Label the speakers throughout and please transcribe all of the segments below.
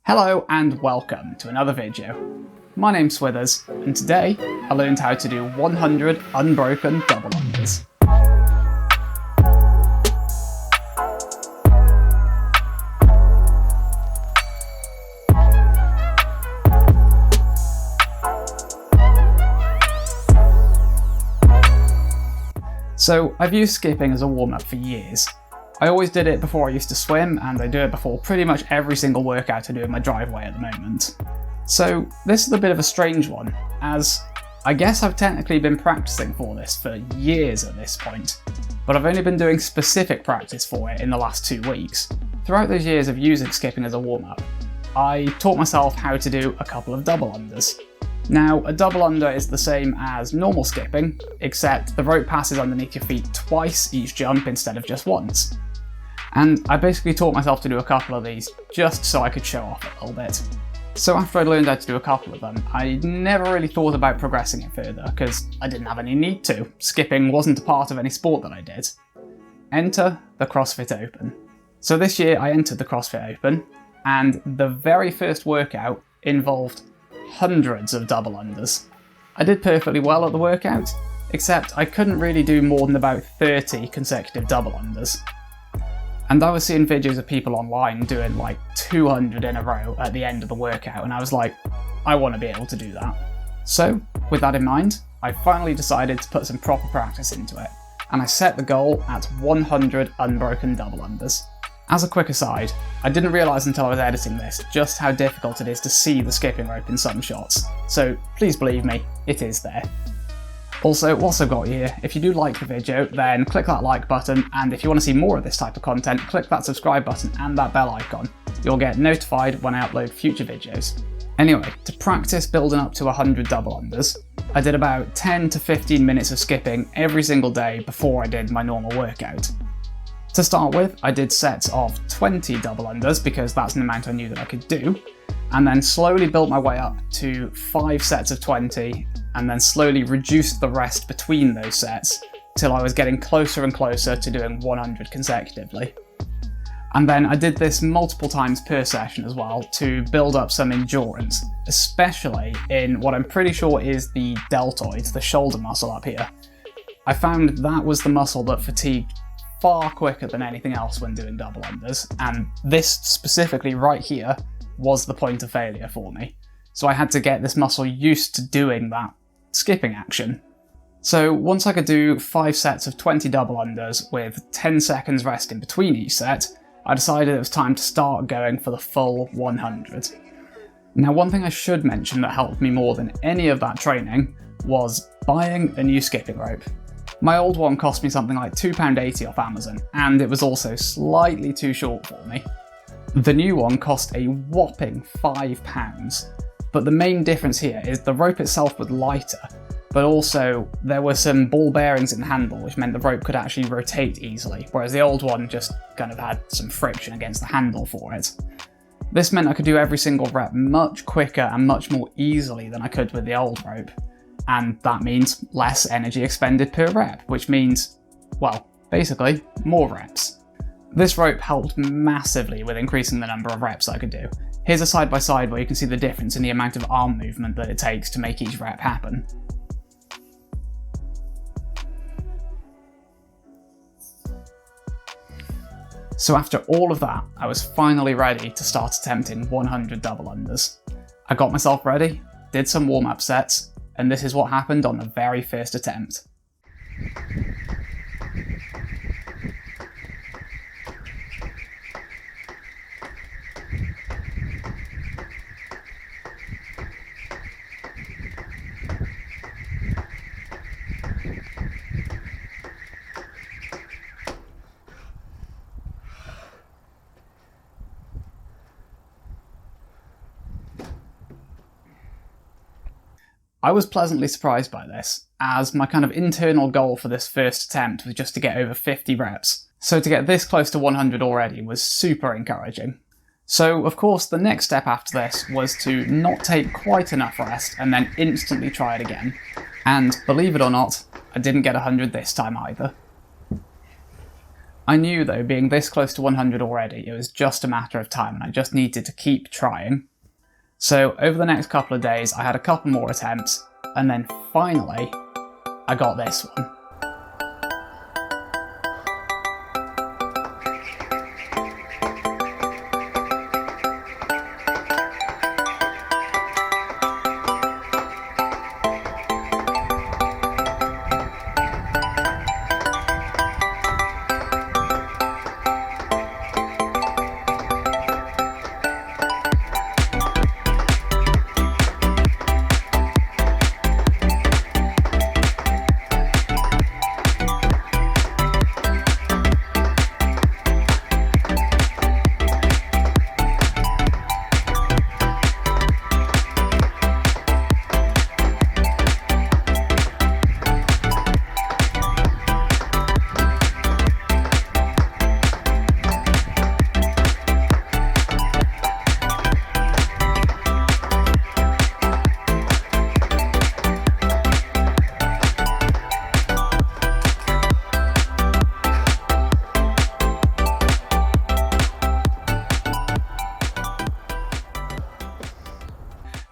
Speaker 1: Hello and welcome to another video. My name's Swithers, and today I learned how to do 100 unbroken double unders. So I've used skipping as a warm-up for years. I always did it before I used to swim, and I do it before pretty much every single workout I do in my driveway at the moment. So this is a bit of a strange one, as I guess I've technically been practicing for this for years at this point, but I've only been doing specific practice for it in the last 2 weeks. Throughout those years of using skipping as a warm-up, I taught myself how to do a couple of double unders. Now, a double under is the same as normal skipping, except the rope passes underneath your feet twice each jump instead of just once. And I basically taught myself to do a couple of these just so I could show off a little bit. So after I learned how to do a couple of them, I never really thought about progressing it further because I didn't have any need to. Skipping wasn't a part of any sport that I did. Enter the Crossfit Open. So this year I entered the Crossfit Open, and the very first workout involved hundreds of double unders. I did perfectly well at the workout, except I couldn't really do more than about 30 consecutive double unders. And I was seeing videos of people online doing like 200 in a row at the end of the workout, and I was like, I want to be able to do that. So, with that in mind, I finally decided to put some proper practice into it, and I set the goal at 100 unbroken double unders. As a quick aside, I didn't realise until I was editing this just how difficult it is to see the skipping rope in some shots, so please believe me, it is there. Also, whilst I've got you here, if you do like the video, then click that like button, and if you want to see more of this type of content, click that subscribe button and that bell icon. You'll get notified when I upload future videos. Anyway, to practice building up to 100 double unders, I did about 10 to 15 minutes of skipping every single day before I did my normal workout. To start with, I did sets of 20 double unders because that's an amount I knew that I could do, and then slowly built my way up to 5 sets of 20, and then slowly reduced the rest between those sets till I was getting closer and closer to doing 100 consecutively. And then I did this multiple times per session as well to build up some endurance, especially in what I'm pretty sure is the deltoid, the shoulder muscle up here. I found that was the muscle that fatigued far quicker than anything else when doing double unders, and this specifically right here was the point of failure for me. So I had to get this muscle used to doing that skipping action. So once I could do 5 sets of 20 double unders with 10 seconds rest in between each set, I decided it was time to start going for the full 100. Now, one thing I should mention that helped me more than any of that training was buying a new skipping rope. My old one cost me something like £2.80 off Amazon, and it was also slightly too short for me. The new one cost a whopping £5, but the main difference here is the rope itself was lighter, but also there were some ball bearings in the handle which meant the rope could actually rotate easily, whereas the old one just kind of had some friction against the handle for it. This meant I could do every single rep much quicker and much more easily than I could with the old rope, and that means less energy expended per rep, which means, well, basically more reps. This rope helped massively with increasing the number of reps I could do. Here's a side by side where you can see the difference in the amount of arm movement that it takes to make each rep happen. So after all of that, I was finally ready to start attempting 100 double unders. I got myself ready, did some warm-up sets, and this is what happened on the very first attempt. I was pleasantly surprised by this, as my kind of internal goal for this first attempt was just to get over 50 reps, so to get this close to 100 already was super encouraging. So of course the next step after this was to not take quite enough rest and then instantly try it again, and believe it or not, I didn't get 100 this time either. I knew though, being this close to 100 already, it was just a matter of time and I just needed to keep trying. So over the next couple of days I had a couple more attempts, and then finally I got this one.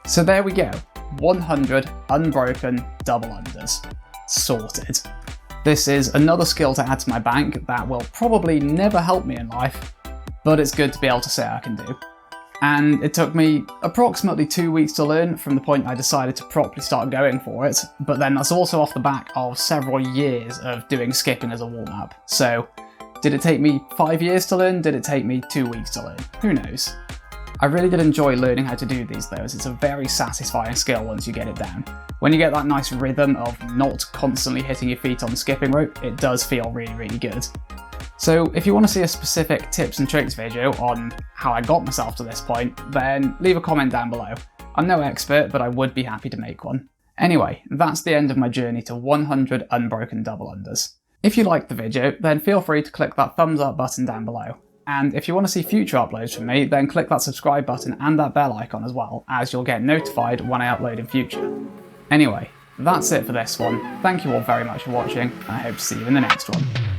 Speaker 1: So there we go, 100 unbroken double unders. Sorted. This is another skill to add to my bank that will probably never help me in life, but it's good to be able to say I can do. And it took me approximately 2 weeks to learn from the point I decided to properly start going for it, but then that's also off the back of several years of doing skipping as a warm-up. So did it take me 5 years to learn? Did it take me 2 weeks to learn? Who knows? I really did enjoy learning how to do these though, as it's a very satisfying skill once you get it down. When you get that nice rhythm of not constantly hitting your feet on the skipping rope, it does feel really, really good. So if you want to see a specific tips and tricks video on how I got myself to this point, then leave a comment down below. I'm no expert, but I would be happy to make one. Anyway, that's the end of my journey to 100 unbroken double unders. If you liked the video, then feel free to click that thumbs up button down below. And if you want to see future uploads from me, then click that subscribe button and that bell icon as well, as you'll get notified when I upload in future. Anyway, that's it for this one. Thank you all very much for watching, and I hope to see you in the next one.